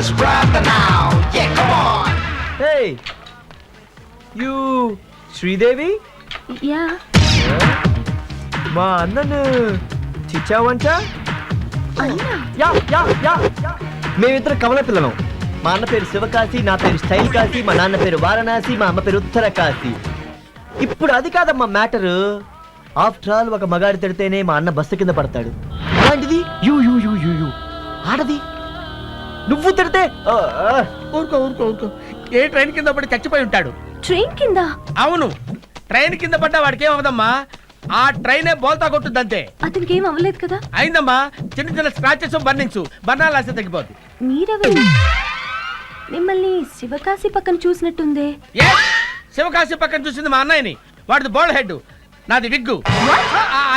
Brothers, brother now. Yeah, come on. Hey, you Sridevi? Yeah మా అన్నను చిచ్చావంట? అన్నా యా యా యా మేమిద్దరం కమల పిల్లలం. మా అన్న పేరు శివకాశి, నా పేరు స్టైల్ కాశీ, మా నాన్న పేరు వారణాసి, మా అమ్మ పేరు ఉత్తర కాశీ. ఇప్పుడు అది కాదమ్మా మ్యాటరు. ఆఫ్టర్ ఆల్ ఒక మగాడి తిడితేనే మా అన్న బస్సు కింద పడతాడు. అలాంటిది you you you you you ఆడది నువ్వు తిడితే ఊరుకో ఊరుకో ఊరుకో. ఏ ట్రైన్ కింద పడి చచ్చిపోయి ఉంటాడు. ట్రైన్ కింద? అవును, ట్రైన్ కింద పడ్డా వాడికి ఏమవుదమ్మా, ఆ ట్రైనే బోల్తా కొట్టుద్దంతే. అతనికి ఏం అవ్వలేదు కదా? అయిందమ్మా, చిన్న చిన్న స్క్రాచెస్ బర్నింగ్స్, బర్ణాలు రాస్తే తగ్గిపోద్ది. మీరెవరు? మిమ్మల్ని శివకాశి పక్కన చూసినట్టుందే. ఏ శివకాశి పక్కన చూసింది మా అన్నయ్యని. వాడిది బోల్డ్ హెడ్, నాది విగ్గు.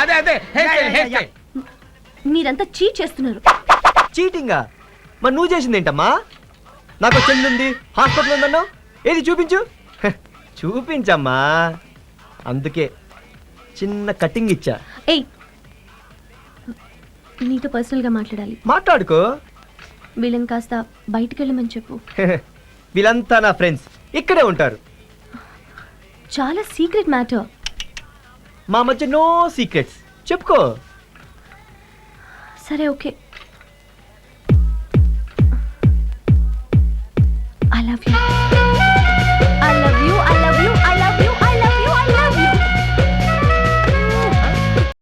అదే అదే హెయిర్ స్టైల్, హెయిర్ స్టైల్. మీరంతా చీట్ చేస్తున్నారు. చీటింగా? మరి నువ్వు చేసింది ఏంటమ్మా? నాకు చెల్లి ఉంది, హాస్పిటల్ ఉందన్నావు, ఏది చూపించు. చూపించమ్మా. అందుకే చిన్న కటింగ్ ఇచ్చా. ఏయ్, నీతో పర్సనల్ గా మాట్లాడాలి. మాట్లాడుకో. వీళ్ళని కాస్త బయటికి వెళ్ళమని చెప్పు. వీళ్ళంతా నా ఫ్రెండ్స్, ఇక్కడే ఉంటారు. చాలా సీక్రెట్ మ్యాటర్. మా మధ్య నో సీక్రెట్స్. చెప్పుకో. సరే ఓకే. I love you.